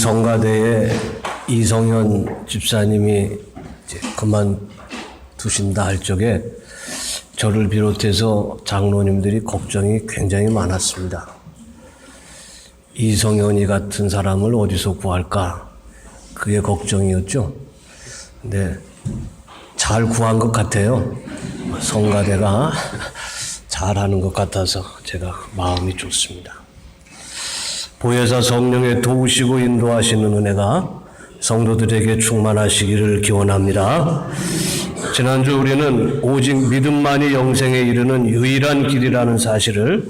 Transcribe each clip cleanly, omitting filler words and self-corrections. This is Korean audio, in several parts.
성가대에 이성현 집사님이 이제 그만두신다 할 적에 저를 비롯해서 장로님들이 걱정이 굉장히 많았습니다. 이성현이 같은 사람을 어디서 구할까? 그게 걱정이었죠. 근데 잘 구한 것 같아요. 성가대가 잘하는 것 같아서 제가 마음이 좋습니다. 보혜사 성령의 도우시고 인도하시는 은혜가 성도들에게 충만하시기를 기원합니다. 지난주 우리는 오직 믿음만이 영생에 이르는 유일한 길이라는 사실을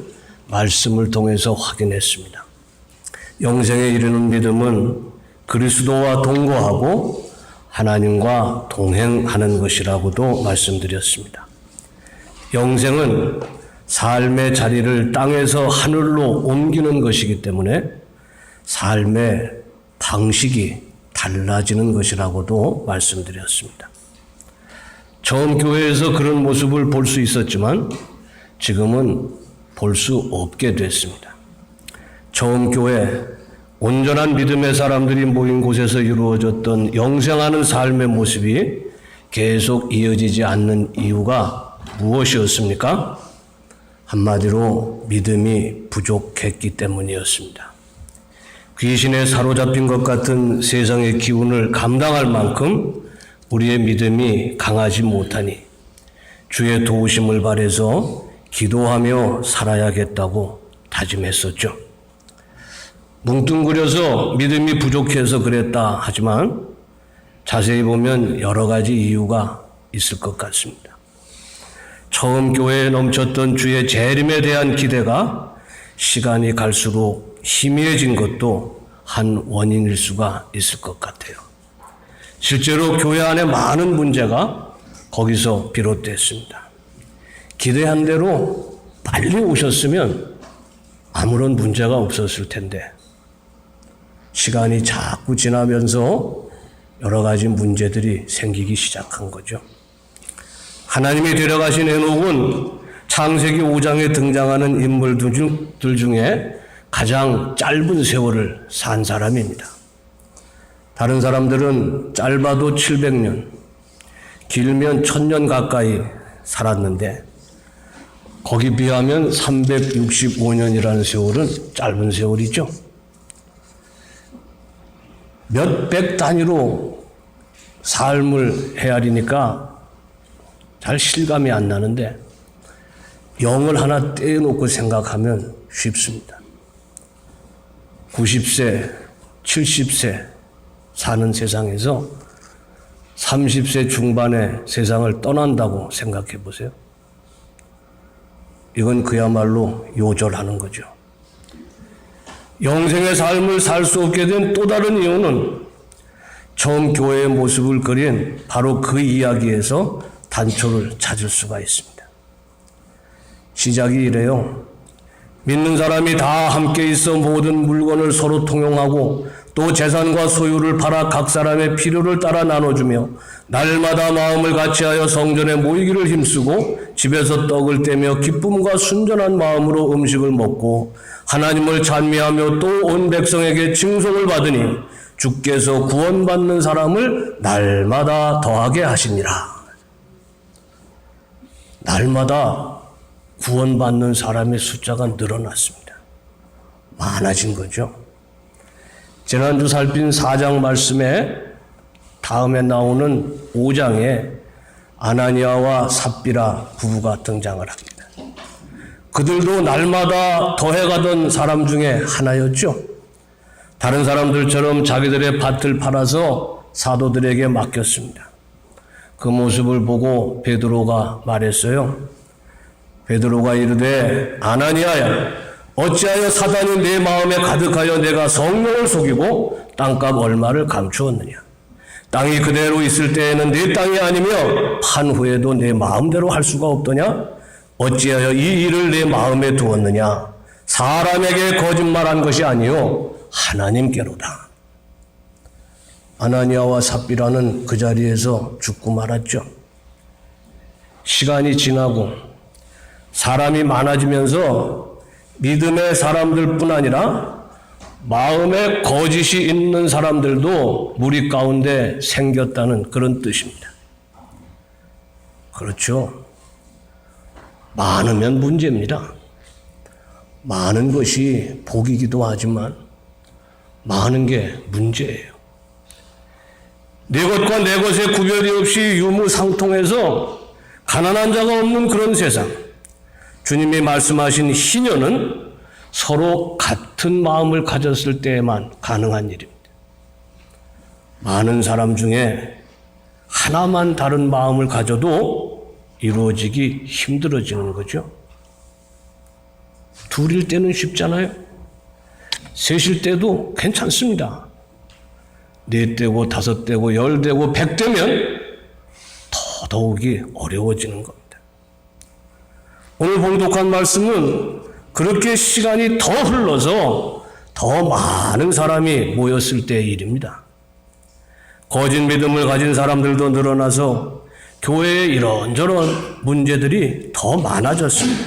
말씀을 통해서 확인했습니다. 영생에 이르는 믿음은 그리스도와 동거하고 하나님과 동행하는 것이라고도 말씀드렸습니다. 영생은 삶의 자리를 땅에서 하늘로 옮기는 것이기 때문에 삶의 방식이 달라지는 것이라고도 말씀드렸습니다. 처음 교회에서 그런 모습을 볼 수 있었지만 지금은 볼 수 없게 됐습니다. 처음 교회, 온전한 믿음의 사람들이 모인 곳에서 이루어졌던 영생하는 삶의 모습이 계속 이어지지 않는 이유가 무엇이었습니까? 한마디로 믿음이 부족했기 때문이었습니다. 귀신에 사로잡힌 것 같은 세상의 기운을 감당할 만큼 우리의 믿음이 강하지 못하니 주의 도우심을 바라서 기도하며 살아야겠다고 다짐했었죠. 뭉뚱그려서 믿음이 부족해서 그랬다 하지만 자세히 보면 여러 가지 이유가 있을 것 같습니다. 처음 교회에 넘쳤던 주의 재림에 대한 기대가 시간이 갈수록 희미해진 것도 한 원인일 수가 있을 것 같아요. 실제로 교회 안에 많은 문제가 거기서 비롯됐습니다. 기대한 대로 빨리 오셨으면 아무런 문제가 없었을 텐데 시간이 자꾸 지나면서 여러 가지 문제들이 생기기 시작한 거죠. 하나님이 데려가신 에녹은 창세기 5장에 등장하는 인물들 중에 가장 짧은 세월을 산 사람입니다. 다른 사람들은 짧아도 700년, 길면 1000년 가까이 살았는데 거기 비하면 365년이라는 세월은 짧은 세월이죠. 몇백 단위로 삶을 헤아리니까 잘 실감이 안 나는데 영을 하나 떼어놓고 생각하면 쉽습니다. 90세, 70세 사는 세상에서 30세 중반에 세상을 떠난다고 생각해 보세요. 이건 그야말로 요절하는 거죠. 영생의 삶을 살 수 없게 된 또 다른 이유는 처음 교회의 모습을 그린 바로 그 이야기에서 단초를 찾을 수가 있습니다. 시작이 이래요. 믿는 사람이 다 함께 있어 모든 물건을 서로 통용하고 또 재산과 소유를 팔아 각 사람의 필요를 따라 나눠주며 날마다 마음을 같이하여 성전에 모이기를 힘쓰고 집에서 떡을 떼며 기쁨과 순전한 마음으로 음식을 먹고 하나님을 찬미하며 또 온 백성에게 칭송을 받으니 주께서 구원받는 사람을 날마다 더하게 하시니라. 날마다 구원받는 사람의 숫자가 늘어났습니다. 많아진 거죠. 지난주 살핀 4장 말씀에 다음에 나오는 5장에 아나니아와 삽비라 부부가 등장을 합니다. 그들도 날마다 더해가던 사람 중에 하나였죠. 다른 사람들처럼 자기들의 밭을 팔아서 사도들에게 맡겼습니다. 그 모습을 보고 베드로가 말했어요. 베드로가 이르되 아나니아야 어찌하여 사단이 내 마음에 가득하여 내가 성령을 속이고 땅값 얼마를 감추었느냐. 땅이 그대로 있을 때에는 내 땅이 아니며 판 후에도 내 마음대로 할 수가 없더냐. 어찌하여 이 일을 내 마음에 두었느냐. 사람에게 거짓말한 것이 아니요 하나님께로다. 아나니아와 삽비라는 그 자리에서 죽고 말았죠. 시간이 지나고 사람이 많아지면서 믿음의 사람들뿐 아니라 마음에 거짓이 있는 사람들도 무리 가운데 생겼다는 그런 뜻입니다. 그렇죠. 많으면 문제입니다. 많은 것이 복이기도 하지만 많은 게 문제예요. 내 것과 내 것의 구별이 없이 유무상통해서 가난한 자가 없는 그런 세상. 주님이 말씀하신 희년은 서로 같은 마음을 가졌을 때에만 가능한 일입니다. 많은 사람 중에 하나만 다른 마음을 가져도 이루어지기 힘들어지는 거죠. 둘일 때는 쉽잖아요. 셋일 때도 괜찮습니다. 4대고 5대고 10대고 100대면 더더욱이 어려워지는 겁니다. 오늘 봉독한 말씀은 그렇게 시간이 더 흘러서 더 많은 사람이 모였을 때의 일입니다. 거짓 믿음을 가진 사람들도 늘어나서 교회에 이런저런 문제들이 더 많아졌습니다.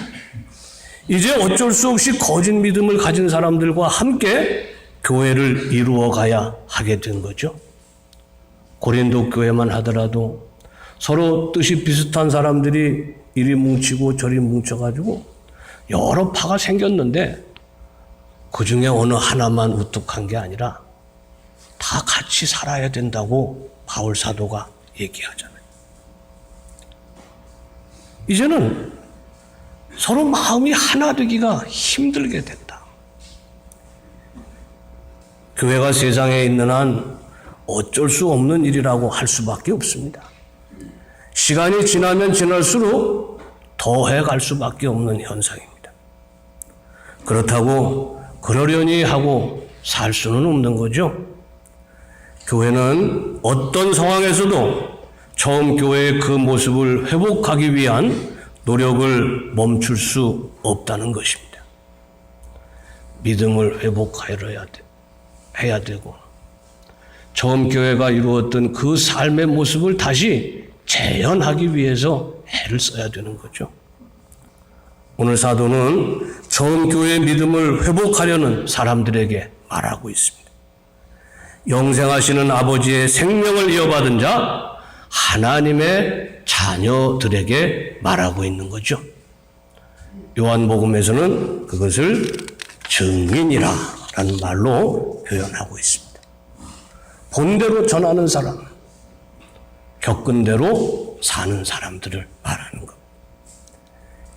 이제 어쩔 수 없이 거짓 믿음을 가진 사람들과 함께 교회를 이루어 가야 하게 된 거죠. 고린도 교회만 하더라도 서로 뜻이 비슷한 사람들이 이리 뭉치고 저리 뭉쳐가지고 여러 파가 생겼는데 그 중에 어느 하나만 우뚝한 게 아니라 다 같이 살아야 된다고 바울 사도가 얘기하잖아요. 이제는 서로 마음이 하나 되기가 힘들게 된다. 교회가 세상에 있는 한 어쩔 수 없는 일이라고 할 수밖에 없습니다. 시간이 지나면 지날수록 더해 갈 수밖에 없는 현상입니다. 그렇다고 그러려니 하고 살 수는 없는 거죠. 교회는 어떤 상황에서도 처음 교회의 그 모습을 회복하기 위한 노력을 멈출 수 없다는 것입니다. 믿음을 회복해야 되고 처음 교회가 이루었던 그 삶의 모습을 다시 재현하기 위해서 애를 써야 되는 거죠. 오늘 사도는 처음 교회의 믿음을 회복하려는 사람들에게 말하고 있습니다. 영생하시는 아버지의 생명을 이어받은 자 하나님의 자녀들에게 말하고 있는 거죠. 요한복음에서는 그것을 증인이라 라는 말로 표현하고 있습니다. 본대로 전하는 사람, 겪은 대로 사는 사람들을 말하는 것.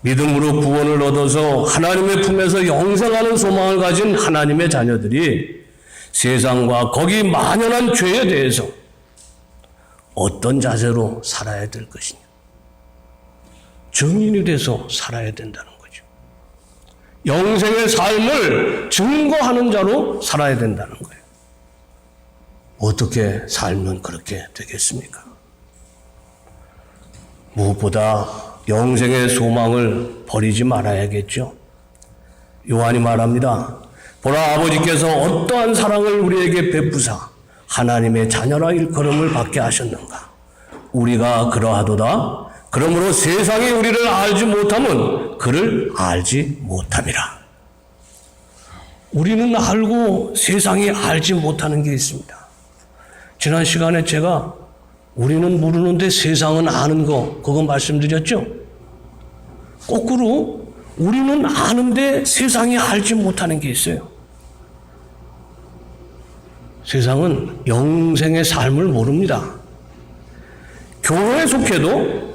믿음으로 구원을 얻어서 하나님의 품에서 영생하는 소망을 가진 하나님의 자녀들이 세상과 거기 만연한 죄에 대해서 어떤 자세로 살아야 될 것이냐. 증인이 돼서 살아야 된다는 거죠. 영생의 삶을 증거하는 자로 살아야 된다는 거예요. 어떻게 살면 그렇게 되겠습니까? 무엇보다 영생의 소망을 버리지 말아야겠죠. 요한이 말합니다. 보라, 아버지께서 어떠한 사랑을 우리에게 베푸사 하나님의 자녀라 일컬음을 받게 하셨는가. 우리가 그러하도다. 그러므로 세상이 우리를 알지 못하면 그를 알지 못함이라. 우리는 알고 세상이 알지 못하는 게 있습니다. 지난 시간에 제가 우리는 모르는데 세상은 아는 거, 그거 말씀드렸죠? 거꾸로 우리는 아는데 세상이 알지 못하는 게 있어요. 세상은 영생의 삶을 모릅니다. 교회에 속해도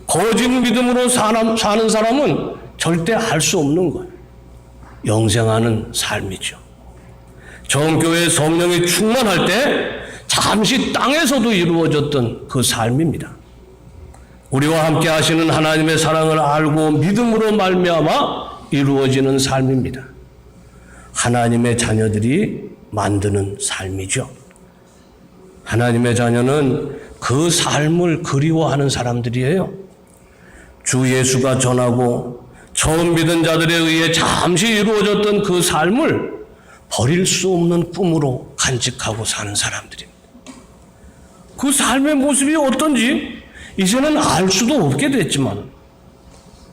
거짓 믿음으로 사는 사람은 절대 알 수 없는 거예요. 영생하는 삶이죠. 처음 교회에 성령이 충만할 때 잠시 땅에서도 이루어졌던 그 삶입니다. 우리와 함께 하시는 하나님의 사랑을 알고 믿음으로 말미암아 이루어지는 삶입니다. 하나님의 자녀들이 만드는 삶이죠. 하나님의 자녀는 그 삶을 그리워하는 사람들이에요. 주 예수가 전하고 처음 믿은 자들에 의해 잠시 이루어졌던 그 삶을 버릴 수 없는 꿈으로 간직하고 사는 사람들입니다. 그 삶의 모습이 어떤지 이제는 알 수도 없게 됐지만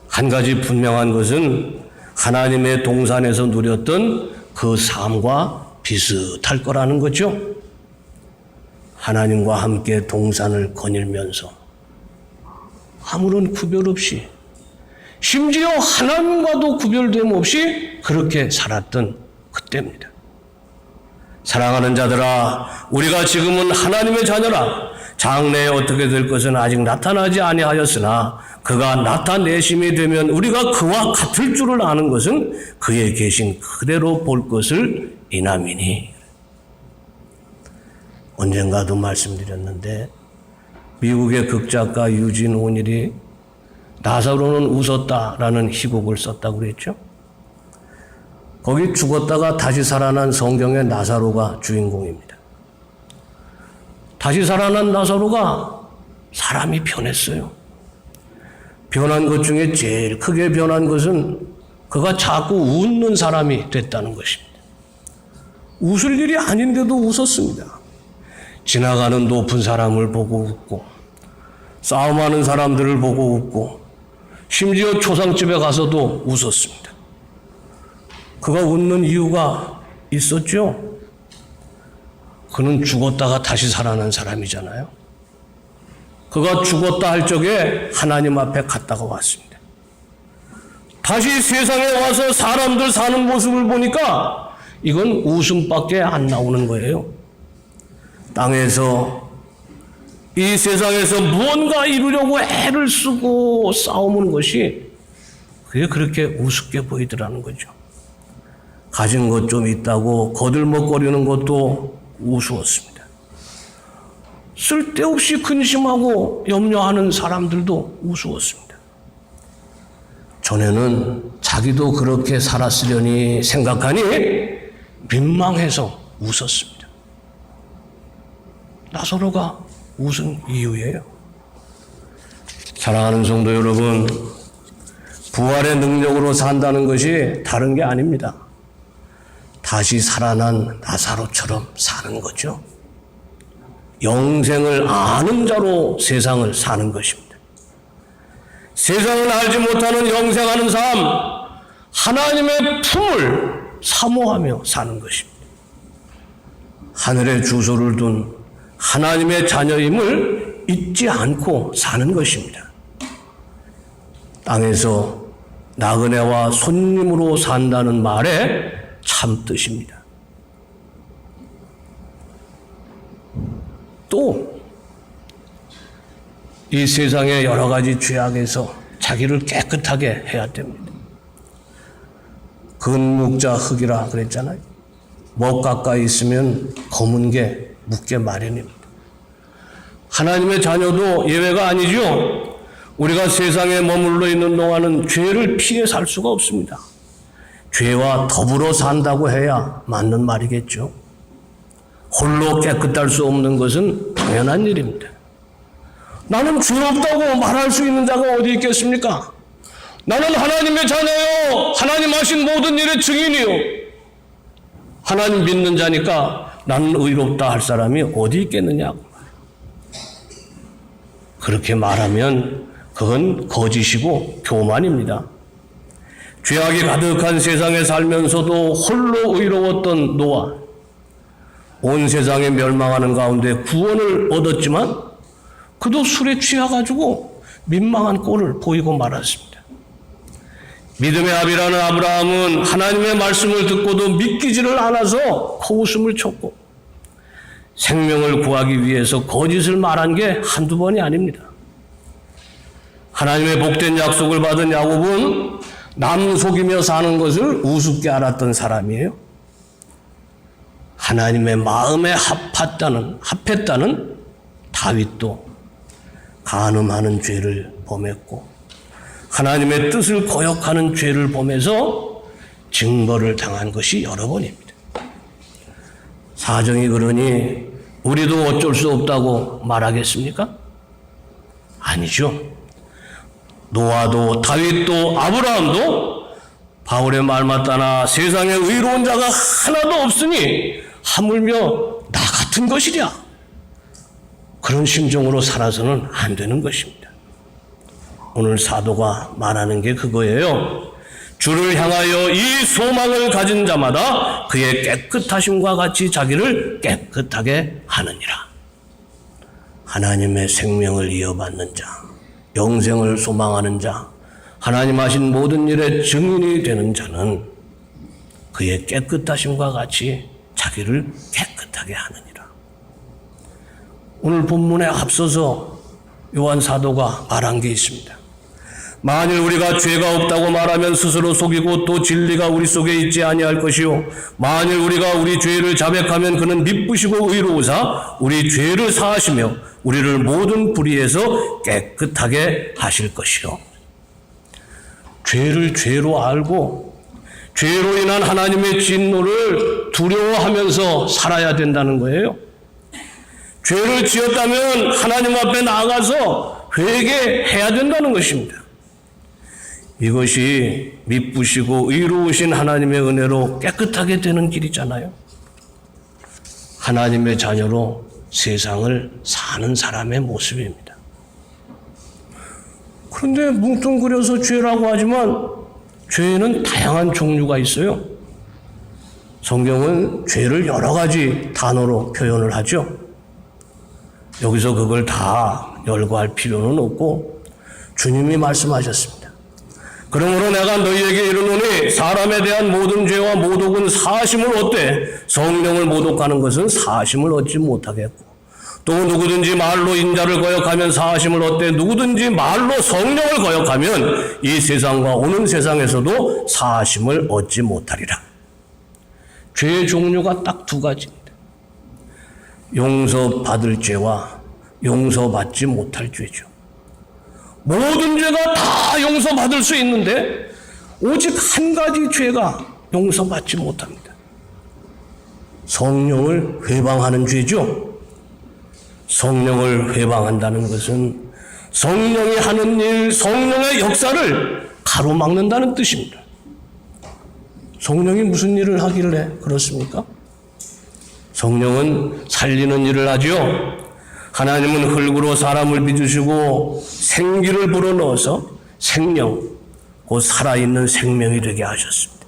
한 가지 분명한 것은 하나님의 동산에서 누렸던 그 삶과 비슷할 거라는 거죠. 하나님과 함께 동산을 거닐면서 아무런 구별 없이, 심지어 하나님과도 구별됨 없이 그렇게 살았던 그때입니다. 사랑하는 자들아, 우리가 지금은 하나님의 자녀라. 장래에 어떻게 될 것은 아직 나타나지 아니하였으나 그가 나타내심이 되면 우리가 그와 같을 줄을 아는 것은 그의 계신 그대로 볼 것을 인함이니. 언젠가도 말씀드렸는데 미국의 극작가 유진 오닐이 나사로는 웃었다라는 희곡을 썼다고 그랬죠. 거기 죽었다가 다시 살아난 성경의 나사로가 주인공입니다. 다시 살아난 나사로가 사람이 변했어요. 변한 것 중에 제일 크게 변한 것은 그가 자꾸 웃는 사람이 됐다는 것입니다. 웃을 일이 아닌데도 웃었습니다. 지나가는 높은 사람을 보고 웃고, 싸움하는 사람들을 보고 웃고, 심지어 초상집에 가서도 웃었습니다. 그가 웃는 이유가 있었죠. 그는 죽었다가 다시 살아난 사람이잖아요. 그가 죽었다 할 적에 하나님 앞에 갔다가 왔습니다. 다시 세상에 와서 사람들 사는 모습을 보니까 이건 웃음밖에 안 나오는 거예요. 땅에서, 이 세상에서 무언가 이루려고 애를 쓰고 싸우는 것이 그게 그렇게 우습게 보이더라는 거죠. 가진 것 좀 있다고 거들먹거리는 것도 우스웠습니다. 쓸데없이 근심하고 염려하는 사람들도 우스웠습니다. 전에는 자기도 그렇게 살았으려니 생각하니 민망해서 웃었습니다. 나사로가 웃은 이유예요. 사랑하는 성도 여러분, 부활의 능력으로 산다는 것이 다른 게 아닙니다. 다시 살아난 나사로처럼 사는 거죠. 영생을 아는 자로 세상을 사는 것입니다. 세상을 알지 못하는 영생하는 삶, 하나님의 품을 사모하며 사는 것입니다. 하늘에 주소를 둔 하나님의 자녀임을 잊지 않고 사는 것입니다. 땅에서 나그네와 손님으로 산다는 말의 참 뜻입니다. 또 이 세상의 여러 가지 죄악에서 자기를 깨끗하게 해야 됩니다. 근묵자 흙이라 그랬잖아요. 목 가까이 있으면 검은 게 묻게 마련입니다. 하나님의 자녀도 예외가 아니죠. 우리가 세상에 머물러 있는 동안은 죄를 피해 살 수가 없습니다. 죄와 더불어 산다고 해야 맞는 말이겠죠. 홀로 깨끗할 수 없는 것은 당연한 일입니다. 나는 죄 없다고 말할 수 있는 자가 어디 있겠습니까? 나는 하나님의 자녀요, 하나님 하신 모든 일의 증인이요, 하나님 믿는 자니까 나는 의롭다 할 사람이 어디 있겠느냐고. 그렇게 말하면 그건 거짓이고 교만입니다. 죄악이 가득한 세상에 살면서도 홀로 의로웠던 노아, 온 세상에 멸망하는 가운데 구원을 얻었지만 그도 술에 취해가지고 민망한 꼴을 보이고 말았습니다. 믿음의 아비라는 아브라함은 하나님의 말씀을 듣고도 믿기지를 않아서 코웃음을 쳤고 생명을 구하기 위해서 거짓을 말한 게 한두 번이 아닙니다. 하나님의 복된 약속을 받은 야곱은 남 속이며 사는 것을 우습게 알았던 사람이에요. 하나님의 마음에 합했다는 다윗도 간음하는 죄를 범했고 하나님의 뜻을 거역하는 죄를 범해서 징벌을 당한 것이 여러 번입니다. 사정이 그러니 우리도 어쩔 수 없다고 말하겠습니까? 아니죠. 노아도 다윗도 아브라함도 바울의 말 맞다나 세상에 의로운 자가 하나도 없으니 하물며 나 같은 것이랴. 그런 심정으로 살아서는 안 되는 것입니다. 오늘 사도가 말하는 게 그거예요. 주를 향하여 이 소망을 가진 자마다 그의 깨끗하심과 같이 자기를 깨끗하게 하느니라. 하나님의 생명을 이어받는 자, 영생을 소망하는 자, 하나님 하신 모든 일의 증인이 되는 자는 그의 깨끗하심과 같이 자기를 깨끗하게 하느니라. 오늘 본문에 앞서서 요한 사도가 말한 게 있습니다. 만일 우리가 죄가 없다고 말하면 스스로 속이고 또 진리가 우리 속에 있지 아니할 것이요 만일 우리가 우리 죄를 자백하면 그는 미쁘시고 의로우사 우리 죄를 사하시며 우리를 모든 불의에서 깨끗하게 하실 것이요. 죄를 죄로 알고 죄로 인한 하나님의 진노를 두려워하면서 살아야 된다는 거예요. 죄를 지었다면 하나님 앞에 나아가서 회개해야 된다는 것입니다. 이것이 미쁘시고 의로우신 하나님의 은혜로 깨끗하게 되는 길이잖아요. 하나님의 자녀로 세상을 사는 사람의 모습입니다. 그런데 뭉뚱그려서 죄라고 하지만 죄에는 다양한 종류가 있어요. 성경은 죄를 여러 가지 단어로 표현을 하죠. 여기서 그걸 다 열거할 필요는 없고 주님이 말씀하셨습니다. 그러므로 내가 너희에게 이르노니 사람에 대한 모든 죄와 모독은 사하심을 얻되 성령을 모독하는 것은 사하심을 얻지 못하겠고 또 누구든지 말로 인자를 거역하면 사하심을 얻되 누구든지 말로 성령을 거역하면 이 세상과 오는 세상에서도 사하심을 얻지 못하리라. 죄의 종류가 딱 두 가지입니다. 용서받을 죄와 용서받지 못할 죄죠. 모든 죄가 다 용서받을 수 있는데 오직 한 가지 죄가 용서받지 못합니다. 성령을 회방하는 죄죠. 성령을 회방한다는 것은 성령이 하는 일, 성령의 역사를 가로막는다는 뜻입니다. 성령이 무슨 일을 하길래 그렇습니까? 성령은 살리는 일을 하죠. 하나님은 흙으로 사람을 빚으시고 생기를 불어넣어서 생명, 곧 살아있는 생명이 되게 하셨습니다.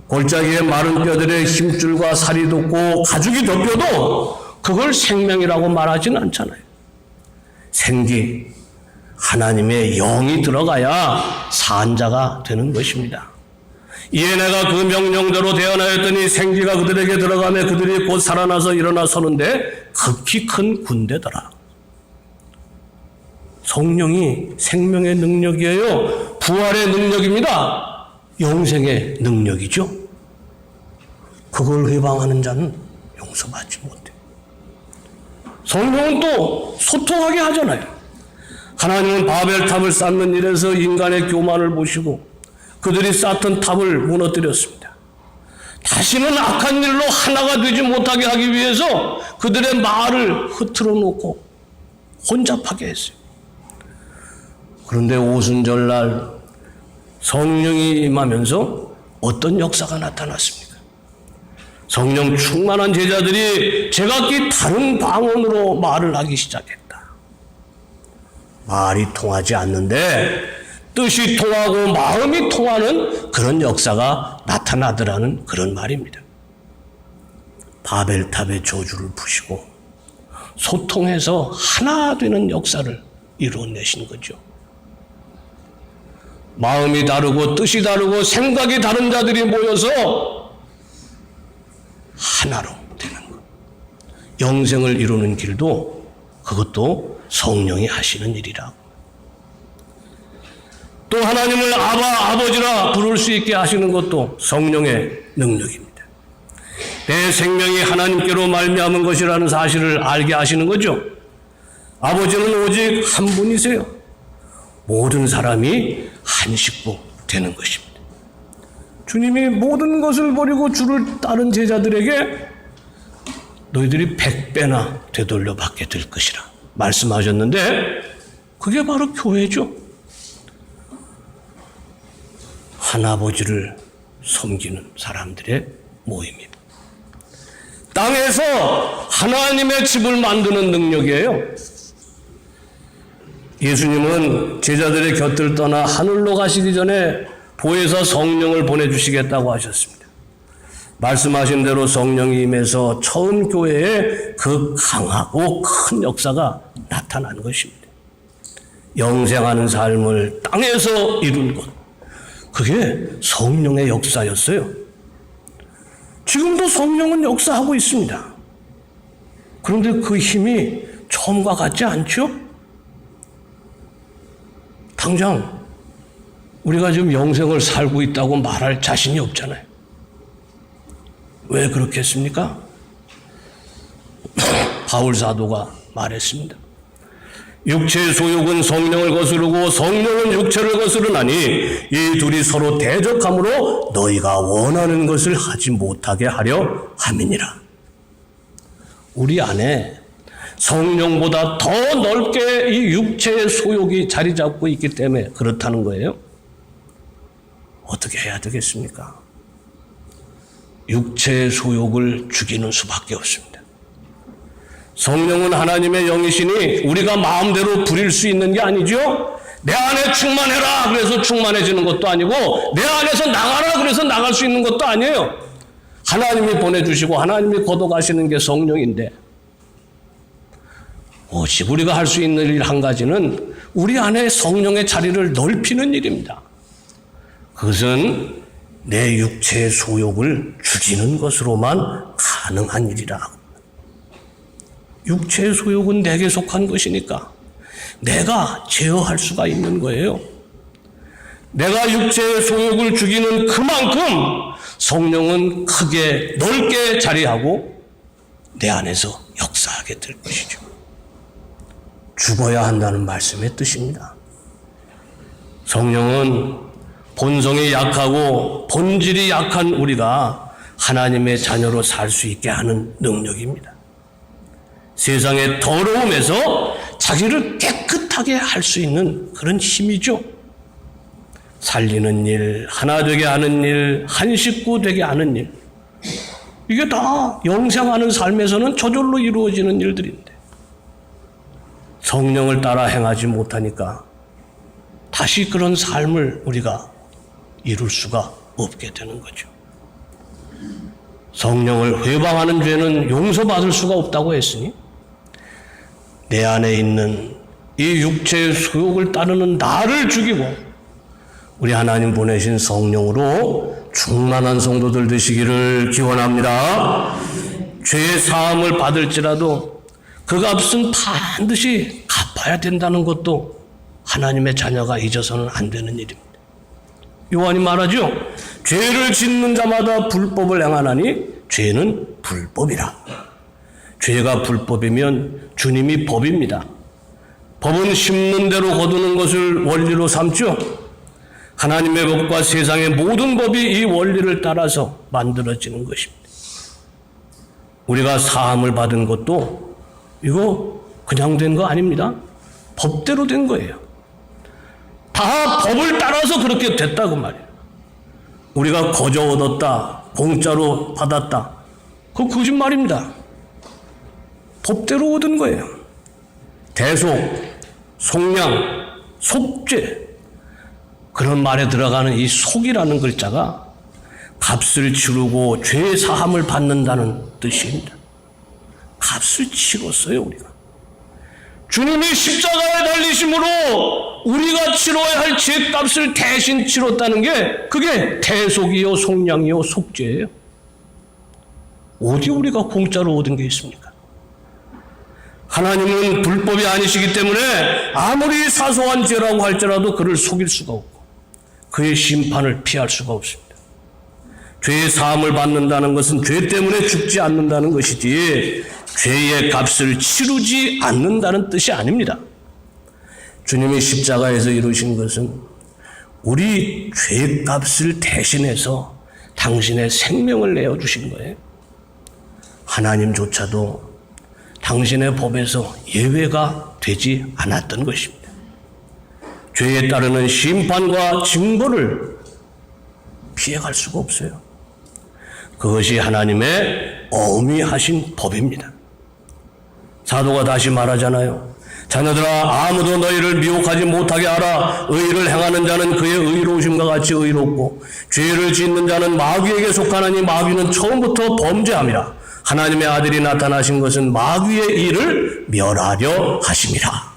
골짜기에 마른 뼈들의 힘줄과 살이 돋고 가죽이 덮여도 그걸 생명이라고 말하지는 않잖아요. 생기, 하나님의 영이 들어가야 산자가 되는 것입니다. 이에 내가 그 명령대로 대언하였더니 생기가 그들에게 들어가며 그들이 곧 살아나서 일어나 서는데 극히 큰 군대더라. 성령이 생명의 능력이에요. 부활의 능력입니다. 영생의 능력이죠. 그걸 회방하는 자는 용서받지 못해요. 성령은 또 소통하게 하잖아요. 하나님은 바벨탑을 쌓는 일에서 인간의 교만을 보시고 그들이 쌓던 탑을 무너뜨렸습니다. 다시는 악한 일로 하나가 되지 못하게 하기 위해서 그들의 말을 흐트러 놓고 혼잡하게 했어요. 그런데 오순절날 성령이 임하면서 어떤 역사가 나타났습니까? 성령 충만한 제자들이 제각기 다른 방언으로 말을 하기 시작했다. 말이 통하지 않는데 뜻이 통하고 마음이 통하는 그런 역사가 나타나더라는 그런 말입니다. 바벨탑의 저주를 푸시고 소통해서 하나 되는 역사를 이루어내신 거죠. 마음이 다르고 뜻이 다르고 생각이 다른 자들이 모여서 하나로 되는 것. 영생을 이루는 길도 그것도 성령이 하시는 일이라고. 또 하나님을 아버지라 부를 수 있게 하시는 것도 성령의 능력입니다. 내 생명이 하나님께로 말미암은 것이라는 사실을 알게 하시는 거죠. 아버지는 오직 한 분이세요. 모든 사람이 한 식구 되는 것입니다. 주님이 모든 것을 버리고 주를 따른 제자들에게 너희들이 100배나 되돌려 받게 될 것이라 말씀하셨는데 그게 바로 교회죠. 하나아버지를 섬기는 사람들의 모임입니다. 땅에서 하나님의 집을 만드는 능력이에요. 예수님은 제자들의 곁을 떠나 하늘로 가시기 전에 보혜사 성령을 보내주시겠다고 하셨습니다. 말씀하신 대로 성령이 임해서 처음 교회에 그 강하고 큰 역사가 나타난 것입니다. 영생하는 삶을 땅에서 이룬 것, 그게 성령의 역사였어요. 지금도 성령은 역사하고 있습니다. 그런데 그 힘이 처음과 같지 않죠? 당장 우리가 지금 영생을 살고 있다고 말할 자신이 없잖아요. 왜 그렇겠습니까? 바울 사도가 말했습니다. 육체의 소욕은 성령을 거스르고 성령은 육체를 거스르나니 이 둘이 서로 대적함으로 너희가 원하는 것을 하지 못하게 하려 함이니라. 우리 안에 성령보다 더 넓게 이 육체의 소욕이 자리 잡고 있기 때문에 그렇다는 거예요. 어떻게 해야 되겠습니까? 육체의 소욕을 죽이는 수밖에 없습니다. 성령은 하나님의 영이시니 우리가 마음대로 부릴 수 있는 게 아니죠. 내 안에 충만해라 그래서 충만해지는 것도 아니고 내 안에서 나가라 그래서 나갈 수 있는 것도 아니에요. 하나님이 보내주시고 하나님이 거둬가시는 게 성령인데, 오직 우리가 할 수 있는 일 한 가지는 우리 안에 성령의 자리를 넓히는 일입니다. 그것은 내 육체의 소욕을 죽이는 것으로만 가능한 일이라. 육체의 소욕은 내게 속한 것이니까 내가 제어할 수가 있는 거예요. 내가 육체의 소욕을 죽이는 그만큼 성령은 크게 넓게 자리하고 내 안에서 역사하게 될 것이죠. 죽어야 한다는 말씀의 뜻입니다. 성령은 본성이 약하고 본질이 약한 우리가 하나님의 자녀로 살 수 있게 하는 능력입니다. 세상의 더러움에서 자기를 깨끗하게 할 수 있는 그런 힘이죠. 살리는 일, 하나 되게 하는 일, 한 식구 되게 하는 일, 이게 다 영생하는 삶에서는 저절로 이루어지는 일들인데 성령을 따라 행하지 못하니까 다시 그런 삶을 우리가 이룰 수가 없게 되는 거죠. 성령을 회방하는 죄는 용서받을 수가 없다고 했으니 내 안에 있는 이 육체의 소욕을 따르는 나를 죽이고 우리 하나님 보내신 성령으로 충만한 성도들 되시기를 기원합니다. 죄의 사함을 받을지라도 그 값은 반드시 갚아야 된다는 것도 하나님의 자녀가 잊어서는 안 되는 일입니다. 요한이 말하죠. 죄를 짓는 자마다 불법을 행하나니 죄는 불법이라. 죄가 불법이면 주님이 법입니다. 법은 심는 대로 거두는 것을 원리로 삼죠. 하나님의 법과 세상의 모든 법이 이 원리를 따라서 만들어지는 것입니다. 우리가 사함을 받은 것도 이거 그냥 된 거 아닙니다. 법대로 된 거예요. 다 법을 따라서 그렇게 됐다고 말이에요. 우리가 거저 얻었다, 공짜로 받았다, 그거 거짓말입니다. 법대로 얻은 거예요. 대속, 속량, 속죄, 그런 말에 들어가는 이 속이라는 글자가 값을 치르고 죄 사함을 받는다는 뜻입니다. 값을 치렀어요, 우리가. 주님이 십자가에 달리심으로 우리가 치러야 할 죄값을 대신 치렀다는 게 그게 대속이요, 속량이요, 속죄예요. 어디 우리가 공짜로 얻은 게 있습니까? 하나님은 불법이 아니시기 때문에 아무리 사소한 죄라고 할지라도 그를 속일 수가 없고 그의 심판을 피할 수가 없습니다. 죄의 사함을 받는다는 것은 죄 때문에 죽지 않는다는 것이지 죄의 값을 치르지 않는다는 뜻이 아닙니다. 주님이 십자가에서 이루신 것은 우리 죄의 값을 대신해서 당신의 생명을 내어주신 거예요. 하나님조차도 당신의 법에서 예외가 되지 않았던 것입니다. 죄에 따르는 심판과 징벌을 피해갈 수가 없어요. 그것이 하나님의 어미하신 법입니다. 사도가 다시 말하잖아요. 자녀들아, 아무도 너희를 미혹하지 못하게 하라. 의를 행하는 자는 그의 의로우심과 같이 의롭고 죄를 짓는 자는 마귀에게 속하나니 마귀는 처음부터 범죄함이라. 하나님의 아들이 나타나신 것은 마귀의 일을 멸하려 하심이라.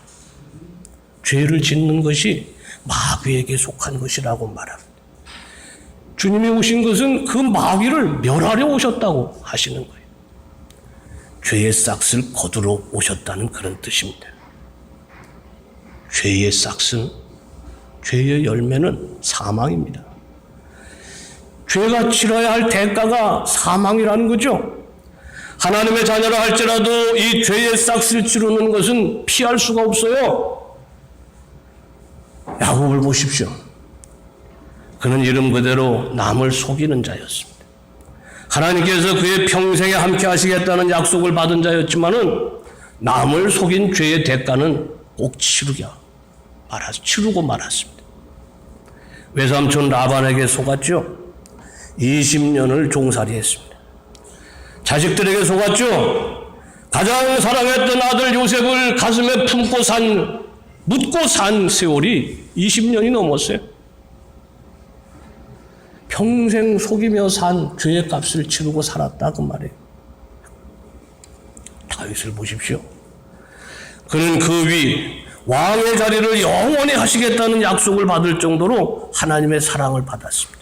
죄를 짓는 것이 마귀에게 속한 것이라고 말합니다. 주님이 오신 것은 그 마귀를 멸하려 오셨다고 하시는 거예요. 죄의 싹을 거두러 오셨다는 그런 뜻입니다. 죄의 싹은, 죄의 열매는 사망입니다. 죄가 치러야 할 대가가 사망이라는 거죠. 하나님의 자녀라 할지라도 이 죄의 싹을 치르는 것은 피할 수가 없어요. 야곱을 보십시오. 그는 이름 그대로 남을 속이는 자였습니다. 하나님께서 그의 평생에 함께 하시겠다는 약속을 받은 자였지만은 남을 속인 죄의 대가는 꼭 치르고 말았습니다. 외삼촌 라반에게 속았죠. 20년을 종살이했습니다. 자식들에게 속았죠. 가장 사랑했던 아들 요셉을 가슴에 묻고 산 세월이 20년이 넘었어요. 평생 속이며 산 죄의 값을 치르고 살았다 그 말이에요. 다윗을 보십시오. 그는 그 위 왕의 자리를 영원히 하시겠다는 약속을 받을 정도로 하나님의 사랑을 받았습니다.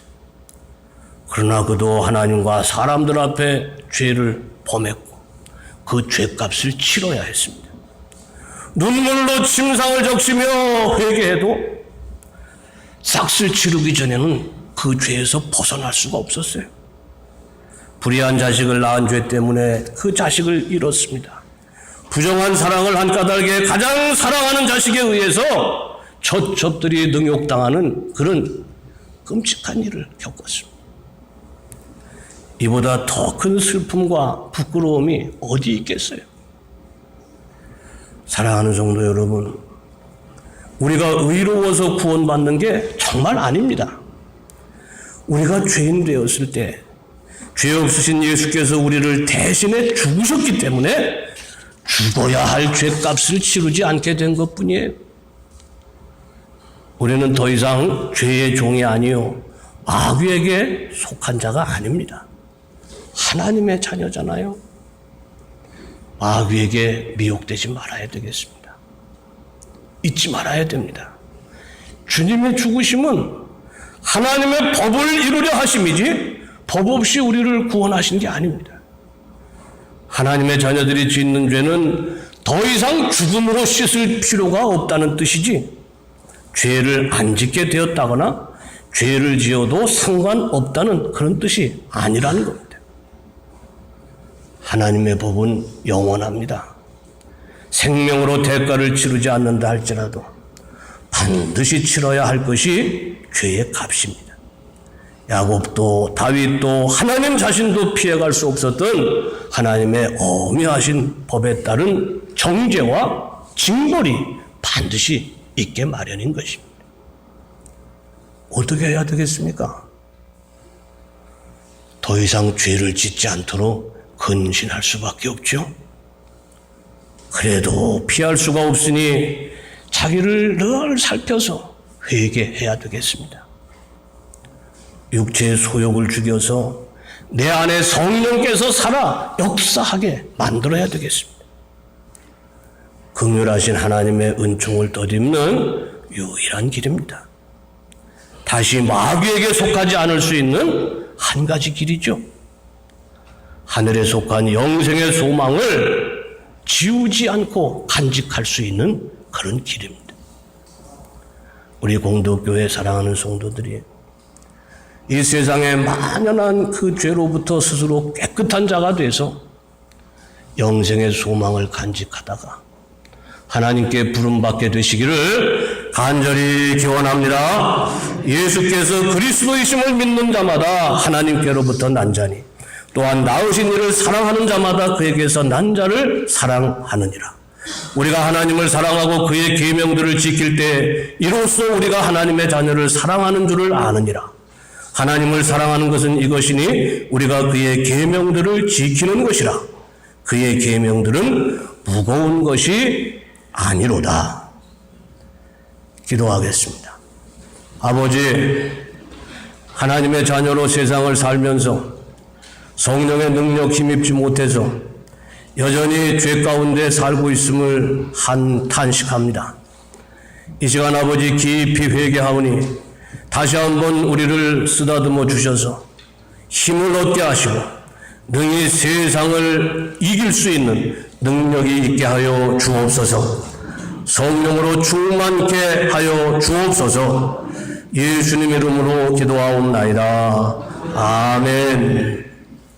그러나 그도 하나님과 사람들 앞에 죄를 범했고 그 죄값을 치러야 했습니다. 눈물로 침상을 적시며 회개해도 싹을 치르기 전에는 그 죄에서 벗어날 수가 없었어요. 불의한 자식을 낳은 죄 때문에 그 자식을 잃었습니다. 부정한 사랑을 한 까닭에 가장 사랑하는 자식에 의해서 첩첩들이 능욕당하는 그런 끔찍한 일을 겪었습니다. 이보다 더 큰 슬픔과 부끄러움이 어디 있겠어요? 사랑하는 성도 여러분, 우리가 의로워서 구원받는 게 정말 아닙니다. 우리가 죄인 되었을 때 죄 없으신 예수께서 우리를 대신에 죽으셨기 때문에 죽어야 할 죄값을 치르지 않게 된 것뿐이에요. 우리는 더 이상 죄의 종이 아니요 마귀에게 속한 자가 아닙니다. 하나님의 자녀잖아요. 마귀에게 미혹되지 말아야 되겠습니다. 잊지 말아야 됩니다. 주님의 죽으심은 하나님의 법을 이루려 하심이지 법 없이 우리를 구원하신 게 아닙니다. 하나님의 자녀들이 짓는 죄는 더 이상 죽음으로 씻을 필요가 없다는 뜻이지 죄를 안 짓게 되었다거나 죄를 지어도 상관없다는 그런 뜻이 아니라는 겁니다. 하나님의 법은 영원합니다. 생명으로 대가를 치르지 않는다 할지라도 반드시 치러야 할 것이 죄의 값입니다. 야곱도 다윗도 하나님 자신도 피해갈 수 없었던 하나님의 어미하신 법에 따른 정죄와 징벌이 반드시 있게 마련인 것입니다. 어떻게 해야 되겠습니까? 더 이상 죄를 짓지 않도록 근신할 수밖에 없죠. 그래도 피할 수가 없으니 자기를 늘 살펴서 회개해야 되겠습니다. 육체의 소욕을 죽여서 내 안에 성령께서 살아 역사하게 만들어야 되겠습니다. 긍휼하신 하나님의 은총을 덧입는 유일한 길입니다. 다시 마귀에게 속하지 않을 수 있는 한 가지 길이죠. 하늘에 속한 영생의 소망을 지우지 않고 간직할 수 있는 그런 길입니다. 우리 공덕교회 사랑하는 성도들이 이 세상에 만연한 그 죄로부터 스스로 깨끗한 자가 돼서 영생의 소망을 간직하다가 하나님께 부름받게 되시기를 간절히 기원합니다. 예수께서 그리스도이심을 믿는 자마다 하나님께로부터 난 자니 또한 나으신 이를 사랑하는 자마다 그에게서 난 자를 사랑하느니라. 우리가 하나님을 사랑하고 그의 계명들을 지킬 때 이로써 우리가 하나님의 자녀를 사랑하는 줄을 아느니라. 하나님을 사랑하는 것은 이것이니 우리가 그의 계명들을 지키는 것이라. 그의 계명들은 무거운 것이 아니로다. 기도하겠습니다. 아버지, 하나님의 자녀로 세상을 살면서 성령의 능력 힘입지 못해서 여전히 죄 가운데 살고 있음을 탄식합니다. 이 시간 아버지 깊이 회개하오니 다시 한번 우리를 쓰다듬어 주셔서 힘을 얻게 하시고 능히 세상을 이길 수 있는 능력이 있게 하여 주옵소서. 성령으로 충만케 하여 주옵소서. 예수님 이름으로 기도하옵나이다. 아멘.